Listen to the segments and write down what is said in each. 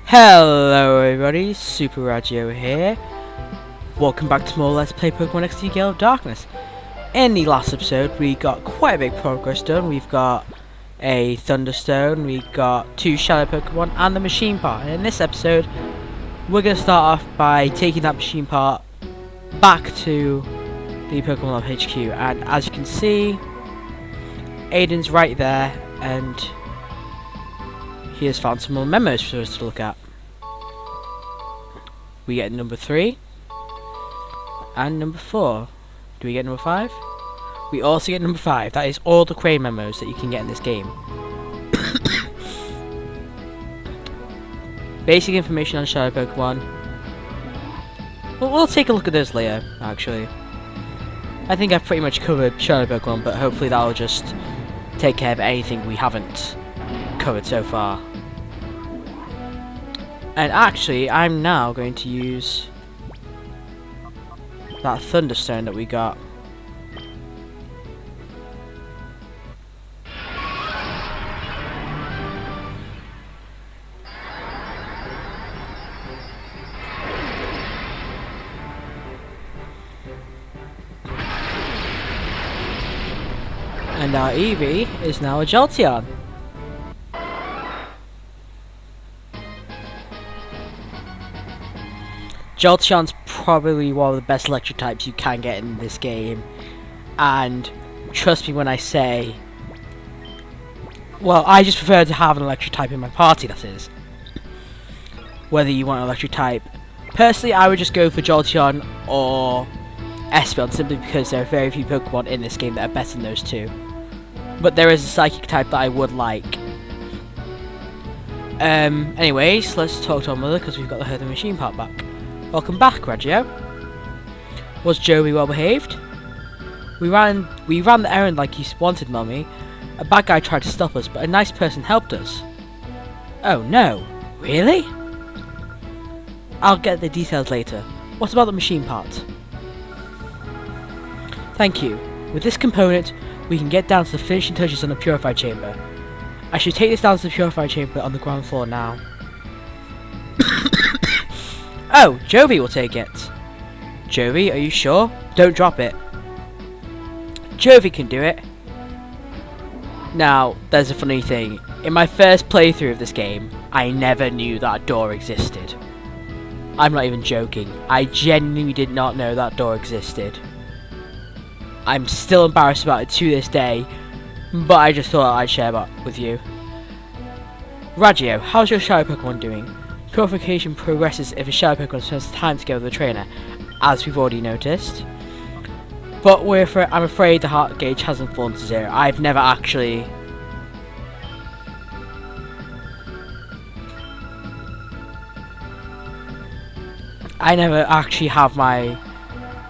Hello everybody, SuperRajio here. Welcome back to more Let's Play Pokemon XD Gale of Darkness. In the last episode we got quite a big progress done. We've got a Thunderstone, we got 2 Shadow Pokemon and the machine part. And in this episode we're going to start off by taking that machine part back to the Pokemon Lab HQ. And as you can see, Aiden's right there and he has found some more memos for us to look at. We get number 3 and number 4. Do we get number 5? We also get number 5. That is all the Crane memos that you can get in this game. Basic information on Shadow Pokemon. We'll take a look at those later, actually. I think I've pretty much covered Shadow Pokemon, but hopefully that'll just take care of anything we haven't covered so far. And actually, I'm now going to use that Thunderstone that we got. And our Eevee is now a Jolteon. Jolteon's probably one of the best electric types you can get in this game, and trust me when I say, well, I just prefer to have an electric type in my party, that is. Whether you want an electric type. Personally, I would just go for Jolteon or Espeon, simply because there are very few Pokemon in this game that are better than those two. But there is a Psychic type that I would like. Anyways, let's talk to our mother, because we've got the Hertha machine part back. Welcome back, Rajio. Was Joey well behaved? We ran the errand like you wanted, Mummy. A bad guy tried to stop us, but a nice person helped us. Oh no, really? I'll get the details later. What about the machine part? Thank you. With this component, we can get down to the finishing touches on the purified chamber. I should take this down to the purified chamber on the ground floor now. Oh, Jovi will take it. Jovi, are you sure? Don't drop it. Jovi can do it. Now, there's a funny thing. In my first playthrough of this game, I never knew that door existed. I'm not even joking. I genuinely did not know that door existed. I'm still embarrassed about it to this day, but I just thought I'd share that with you. Rajio, how's your Shadow Pokemon doing? Purification progresses if a Shadow Pokemon spends time together with a trainer, as we've already noticed. But I'm afraid the heart gauge hasn't fallen to 0. I've never actually... I never actually have my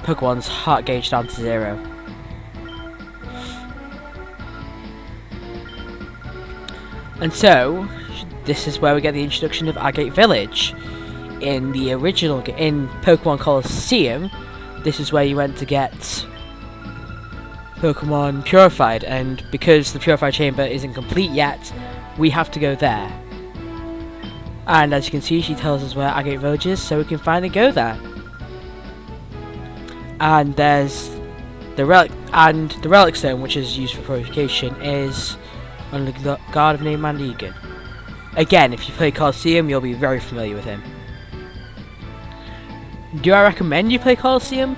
Pokemon's heart gauge down to 0. And so, this is where we get the introduction of Agate Village. In the original, in Pokemon Colosseum, this is where you went to get Pokemon purified, and because the purified chamber isn't complete yet, we have to go there. And as you can see, she tells us where Agate Village is, so we can finally go there. And there's the relic stone, which is used for purification, is under the guard of name Eagun. Again, if you play Colosseum, you'll be very familiar with him. Do I recommend you play Colosseum?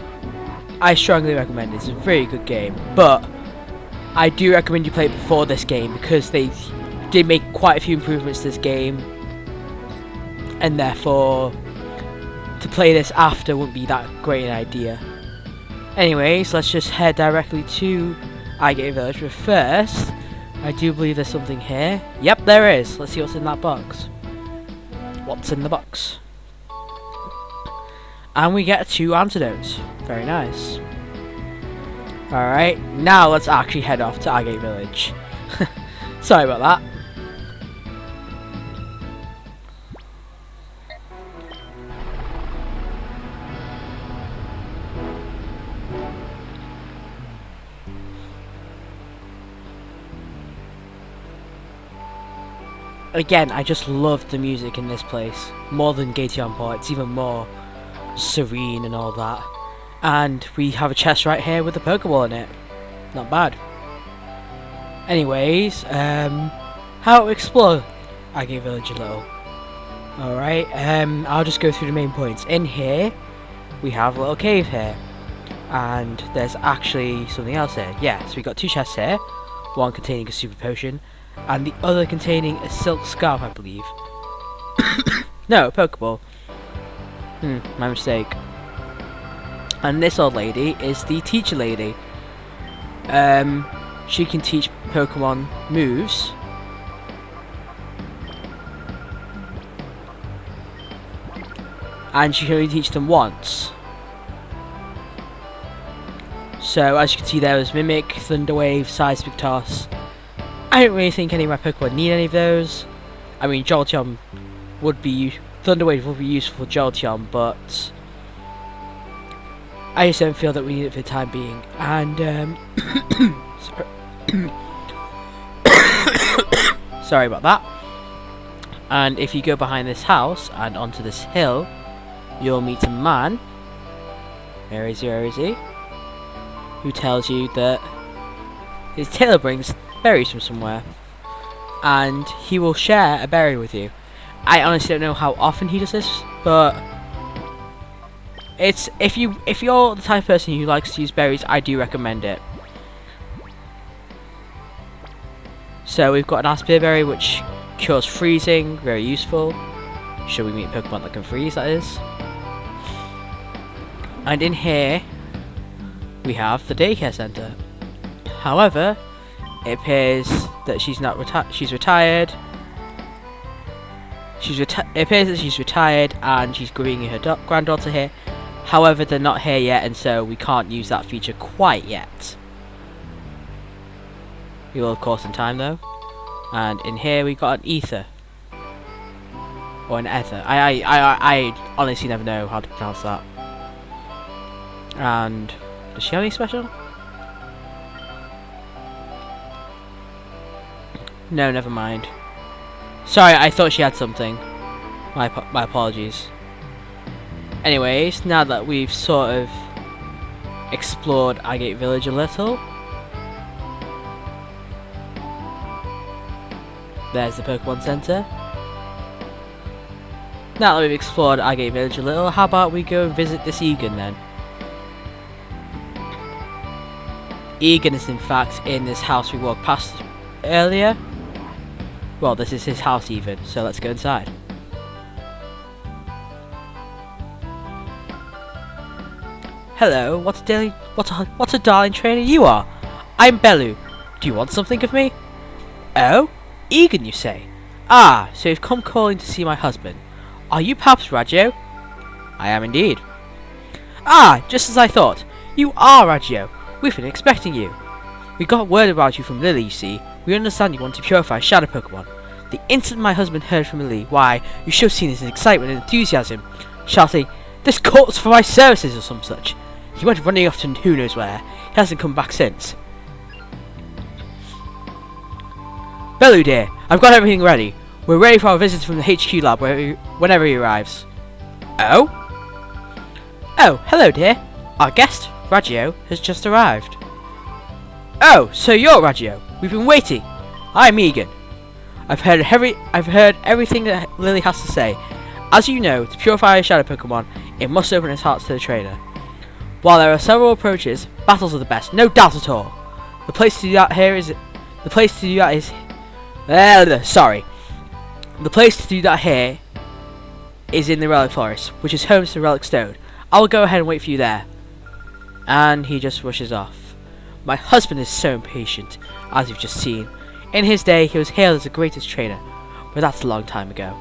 I strongly recommend it. It's a very good game, but I do recommend you play it before this game, because they did make quite a few improvements to this game, and therefore to play this after wouldn't be that great an idea. Anyways, let's just head directly to Agate Village, but first I do believe there's something here. Yep, there is. Let's see what's in that box. What's in the box? And we get 2 antidotes. Very nice. Alright, now let's actually head off to Agate Village. Sorry about that. Again, I just love the music in this place more than Gate Port. It's even more serene and all that. And we have a chest right here with a Pokeball in it. Not bad. Anyways, how to explore Agate Village a little. Alright, I'll just go through the main points. In here, we have a little cave here. And there's actually something else here. Yeah, so we got two chests here. One containing a super potion, and the other containing a silk scarf, I believe. No, a Pokeball. My mistake. And this old lady is the teacher lady. She can teach Pokemon moves. And she can only teach them once. So as you can see, there was Mimic, Thunder Wave, Seismic Toss. I don't really think any of my Pokemon need any of those. I mean, Jolteon would be... Thunder Wave would be useful for Jolteon, but... I just don't feel that we need it for the time being. And, sorry about that. And if you go behind this house and onto this hill, you'll meet a man. Where is he? Who tells you that his tailor brings berries from somewhere, and he will share a berry with you. I honestly don't know how often he does this, but it's if you're the type of person who likes to use berries, I do recommend it. So we've got an Aspire berry which cures freezing, very useful. Should we meet Pokemon that can freeze, that is. And in here we have the daycare center. However, it appears that she's not she's retired. It appears that she's retired and she's bringing her granddaughter here. However, they're not here yet, and so we can't use that feature quite yet. We will, of course, in time though. And in here we got an ether. Or an ether. I honestly never know how to pronounce that. And does she have any special? No, never mind. Sorry, I thought she had something. My apologies. Anyways, now that we've sort of explored Agate Village a little, there's the Pokemon Center. Now that we've explored Agate Village a little, how about we go and visit this Eagun then? Eagun is in fact in this house we walked past earlier. Well, this is his house even, so let's go inside. Hello, what a darling trainer you are. I'm Bellu. Do you want something of me? Oh? Eagun, you say? Ah, so you've come calling to see my husband. Are you perhaps Rajio? I am indeed. Ah, just as I thought. You are Rajio. We've been expecting you. We got word about you from Lily, you see. We understand you want to purify Shadow Pokemon. The instant my husband heard from Lily, why, you should have seen his excitement and enthusiasm, shouting, "This calls for my services," or some such. He went running off to who knows where. He hasn't come back since. Bellu dear, I've got everything ready. We're ready for our visit from the HQ lab whenever he arrives. Oh? Oh, hello dear. Our guest, Rajio, has just arrived. Oh, so you're Rajio. We've been waiting. I'm Eagun. I've heard everything that Lily has to say. As you know, to purify a Shadow Pokemon, it must open its hearts to the trainer. While there are several approaches, battles are the best, no doubt at all. The place to do that is in the Relic Forest, which is home to the Relic Stone. I will go ahead and wait for you there. And he just rushes off. My husband is so impatient, as you've just seen. In his day, he was hailed as the greatest trainer, but that's a long time ago.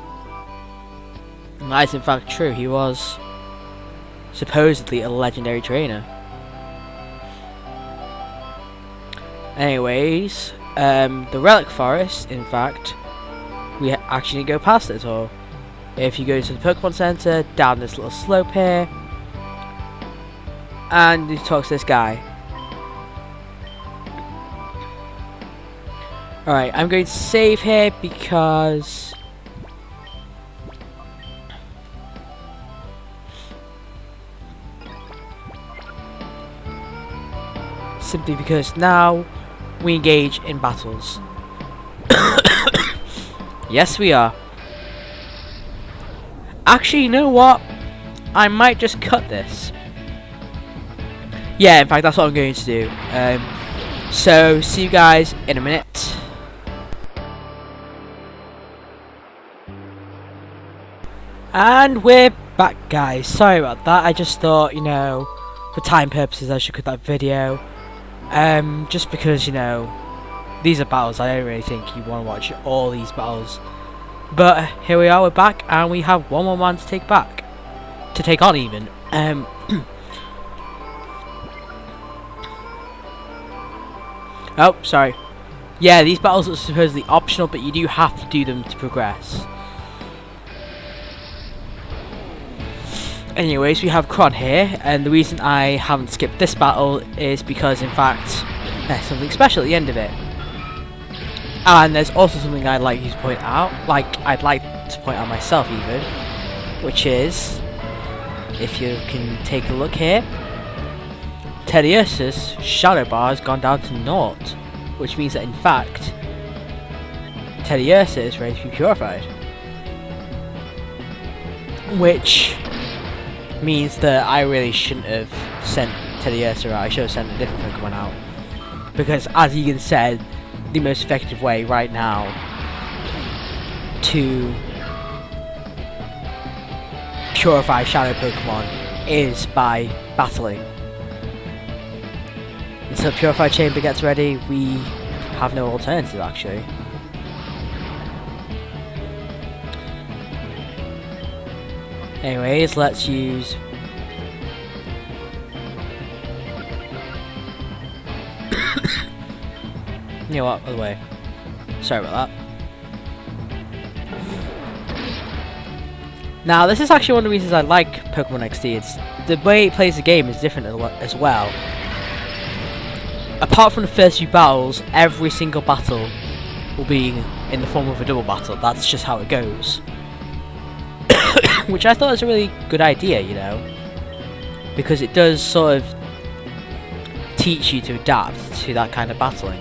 And that is in fact true. He was supposedly a legendary trainer. Anyways, the Relic Forest, in fact, we actually go past it at all. If you go to the Pokemon Center, down this little slope here, and you talk to this guy. Alright, I'm going to save here because... simply because now we engage in battles. Yes, we are. Actually, you know what? I might just cut this. Yeah, in fact, that's what I'm going to do. So, see you guys in a minute. And we're back, guys. Sorry about that. I just thought, you know, for time purposes, I should cut that video. Just because, you know, these are battles. I don't really think you want to watch all these battles. But here we are, we're back, and we have one more man to take back. To take on, even. Oh, sorry. Yeah, these battles are supposedly optional, but you do have to do them to progress. Anyways, we have Kron here, and the reason I haven't skipped this battle is because, in fact, there's something special at the end of it. And there's also something I'd like you to point out, I'd like to point out myself even, which is, if you can take a look here, Tedious's shadow bar has gone down to 0, which means that in fact, Tedious is ready to be purified. Which means that I really shouldn't have sent Tedious out, I should have sent a different Pokemon out. Because as Eagun said, the most effective way right now to purify shadow Pokemon is by battling. Until Purify Chamber gets ready, we have no alternative actually. Anyways, let's use... you know what, other way. Sorry about that. Now, this is actually one of the reasons I like Pokemon XD. It's the way it plays the game is different as well. Apart from the first few battles, every single battle will be in the form of a double battle. That's just how it goes. Which I thought was a really good idea, you know, because it does sort of teach you to adapt to that kind of battling,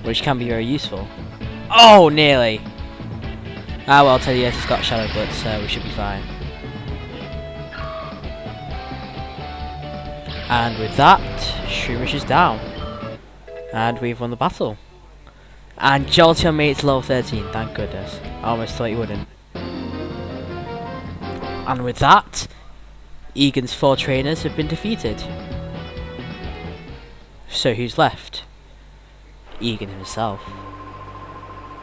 which can be very useful. Oh, nearly. Ah well, Tedious has got Shadow Blitz, so we should be fine. And with that, Shroomish is down. And we've won the battle. And Jolteon made it to level 13, thank goodness. I almost thought he wouldn't. And with that, Eagun's 4 trainers have been defeated. So who's left? Eagun himself.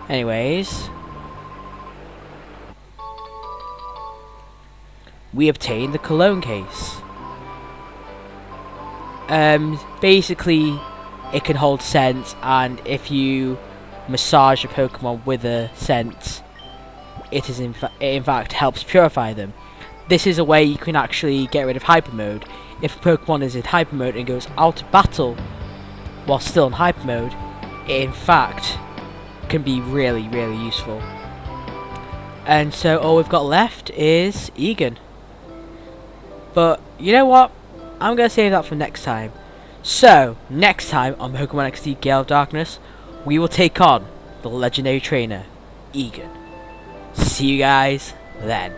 Anyways, we obtained the cologne case. Basically, it can hold scent, and if you massage a Pokemon with a scent, it in fact helps purify them. This is a way you can actually get rid of hyper mode. If a Pokemon is in hyper mode and goes out of battle while still in hyper mode, it in fact can be really useful. And so all we've got left is Eagun. But you know what? I'm going to save that for next time. So, next time on Pokemon XD Gale of Darkness, we will take on the legendary trainer, Eagun. See you guys then.